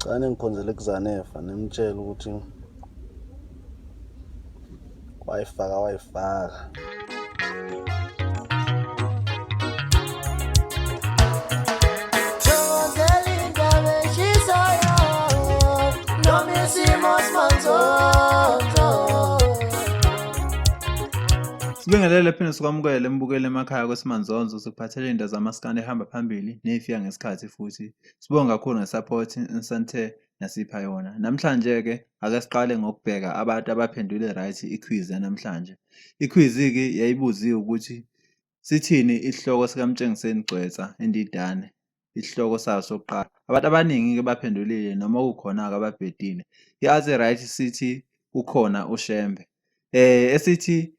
Cane ngikhonzele kuZanefa nimtshela ukuthi wayifaka. Sibingelele phinde sikwamukele embukele emakhaya kwesimanzonzo sikuphathele indaba zamaskandi ehamba phambili ney'fika ngesikhathi futhi sibonga kakhulu ngesupport ensanithe nasipha yona. Namhlanje-ke ake siqale ngokubheka abantu abaphendule right i-quiz yanamhlanje. I-quiz-ke yayibuziwe ukuthi sithini isihloko sikaMtshengiseni Gcwetha Endidane, isihloko sayo sokuqala. Abantu abaningi-ke baphendulile noma kukhona-ke ababhedile. I-answer right sithi ukhona uShembe. Esithi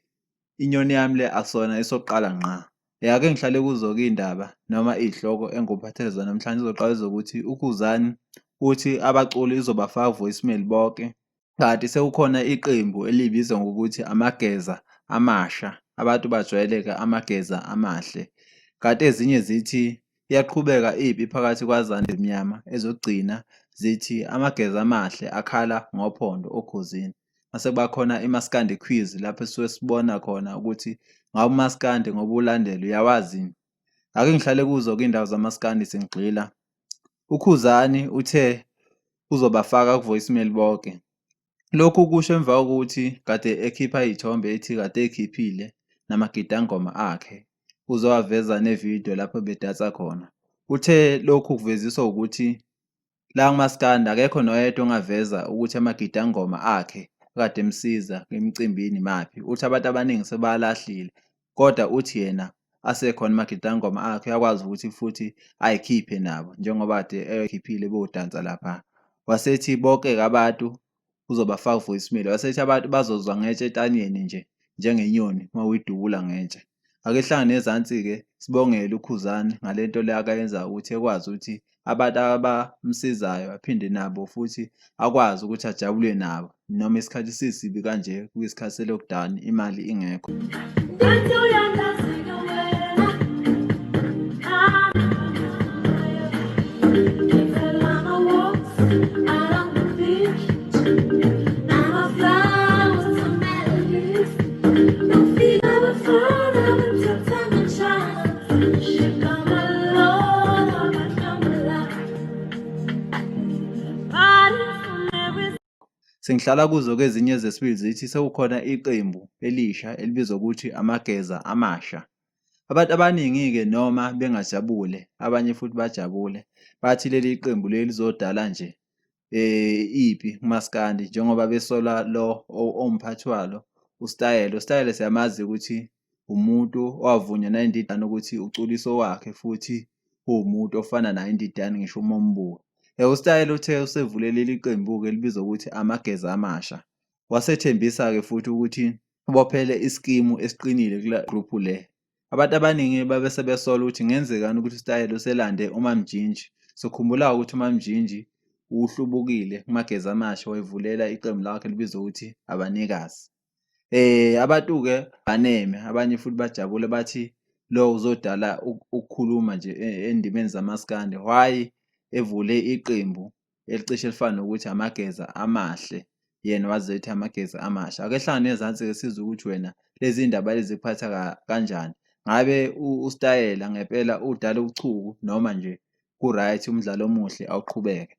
inyoni yami le akusona esokuqala ngqa. Ake ngihlale kuzo-ke iy'ndaba noma iy'hloko engikuphathele zona namhlanje izoqala izokuthi uKhuzani uthi abaculi izobafaka voicemail bonke. Kanti sekukhona iqembu elibizwa ngokuthi amageza amasha. Abantu bajwayeleke amageza amahle. Kanti ezinye zithi iyaqhubeka ipi phakathi kwaZane Ezimnyama ezogcina zithi amageza amahle akhala ngophondo okhuzini. Mase bakhona imaskandi quiz lapho esuke sibona khona ukuthi ngabe umaskandi ngoba ulandela uyawazi. Ake ngihlale kuzo-ke iy'ndawo zamaskandi sengigxila. uKhuzani uthe uzobafaka ku-voicemail bonke. Lokhu kusho emva kokuthi kade ekhipha iy'thombe ethi kade ey'khiphile namagidangoma akhe uzowaveza nevidiyo lapho bedatsa khona. Uthe lokhu kuveziswa ukuthi la kumaskandi akekho noyedwa ongaveza ukuthi amagidangoma akhe kade emsiza emcimbini maphi. Uthi abantu abaningi sebalahlile kodwa uthi yena asekhona amagidangoma akhe uyakwazi ukuthi futhi ay'khiphe nabo njengoba kade ey'khiphile beyodansa lapha. Wasethi bonke-ke abantu uzobafaka voicemail. Wasethi abantu bazozwa ngetshe etanyeni nje njengenyoni uma uyidubula ngetshe. Ake sihlangane ezansi-ke sibongele uKhuzani ngale nto le akayenzayo ukuthi ekwazi ukuthi abantu abamsizayo aphinde nabo futhi akwazi ukuthi ajabule nabo noma isikhathi sisibi kanje kuyisikhathi se-lockdown imali ingekho. Sengihlala kuzo-ke ezinye zesibili zithi sekukhona iqembu elisha elibizwa ukuthi amageza amasha. Abantu abaningi-ke noma bengajabule abanye futhi bajabule bathi leli qembu leli lizodala nje ipi kumaskandi njengoba besola lo omphathi walo uStyle. uStyle siyamazi ukuthi umuntu owavunywa nayiNdidane ukuthi uculiso wakhe futhi uwumuntu ofana naye iNdidane ngisho uma umbuka. uStyle uthe usevule leli qembu-ke elibizwa ukuthi amageza amasha. Wasethembisa-ke futhi ukuthi ubophele iskimu esiqinile kula gruphu le. Abantu abaningi babe sebesola ukuthi kungenzekani ukuthi uStyle uselande uMamJinji. Sikhumbula ukuthi uMamJinji uhlubukile kumageza amasha wayevulela iqembu lakhe libizwa ukuthi abanikazi. Abantu-ke baneme abanye futhi bajabule bathi lo uzodala ukukhuluma nje endimeni zamaskandi. Why evule iqembu elicishe elifana nokuthi amageza amahle yena wazethi amageza amasha. Ake sihlangane ezansi-ke sizwe ukuthi wena lezi ndaba lezi zikuphatha kanjani. Ngabe uStyle ngempela udala uchuku noma nje ku-right umdlalo omuhle awuqhubeke.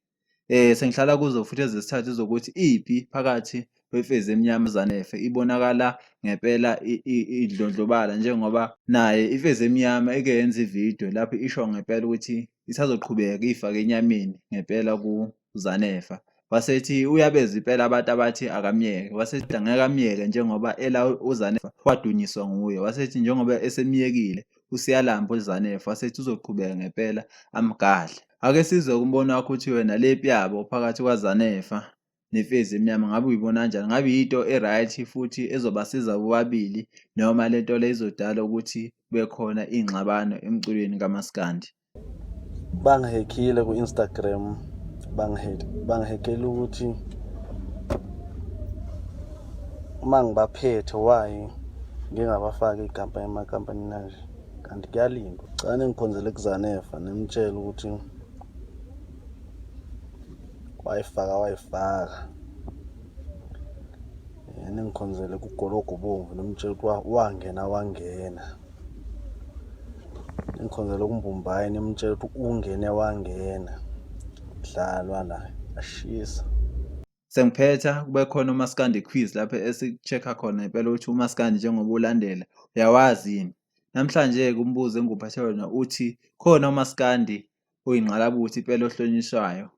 Sengihlala kuzo futhi ezesithathu zokuthi ipi phakathi kwefezi emnyama Zanefe ibonakala ngempela idlondlobala njengoba naye ifezi emnyama ike yenza ividiyo lapho isho ngempela ukuthi isazoqhubeka ifake enyameni ngempela kuZanefa. Wasethi uyabeza impela abantu abathi akamyeke. Wasethi angeke amyeke njengoba ela uZanefa wadunyiswa nguye. Wasethi njengoba esemyekile usiyalamba uZanefa. Wasethi uzoqhubeka ngempela amgadle. Ake sizwe umbono wakho ukuthi wena lepi yabo phakathi kwaZanefa nefezi emnyama ngabe uyibona kanjani? Ngabe yinto e-right futhi ezobasiza bobabili noma le nto le izodala ukuthi bekhona iy'ngxabano emculweni kamaskandi? Bangihekhile ku-Instagram, bangihekela ukuthi uma ngibaphethe why ngingabafaki emakhampanini anje. Kanti kuyalindwa. Cane ngikhonzele kuZanefa nimtshele ukuthi wayifaka ningikhonzele kugologo bomvu nimtshela ukuthi wangena ningikhonzele kuMbumbayi nimtshela ukuthi ungene wangena dlalwa la ashisa. Sengiphetha kube khona uMaskandi quiz lapho esiku-check-a khona impela ukuthi uMaskandi njengoba ulandela uyawazi yini. Namhlanje-ke umbuzo engikuphathe wona uthi khona uMaskandi oyingqalabutho impela ohlonishwayo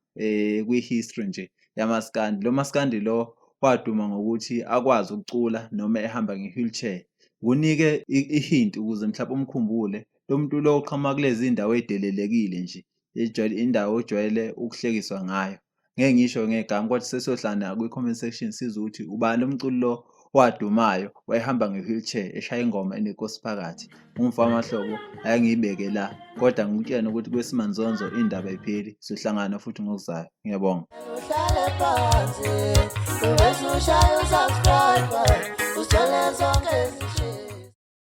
kwi-history nje yamaskandi. Lo Maskandi lo waduma ngokuthi akwazi ukucula noma ehamba nge-wheelchair. Kunike i-hint ukuze mhlawumbe umkhumbule. Lo muntu lo uqhamuka kulezi indawo ey'delelekile nje indawo ojwayele ukuhlekiswa ngayo. Ngeke ngisho ngegama kodwa sesiyohlala kwi-comment section sizwe ukuthi ubani lo mculi lo wadumayo wayehamba nge-wheelchair eshaya ingoma enenkosi phakathi. Umfana wamahlobo ake ngiyibeke la kodwa ngikutshene ukuthi kweSimanzonzo indaba ayipheli. Siyohlangana futhi ngokuzayo. Ngiyabonga.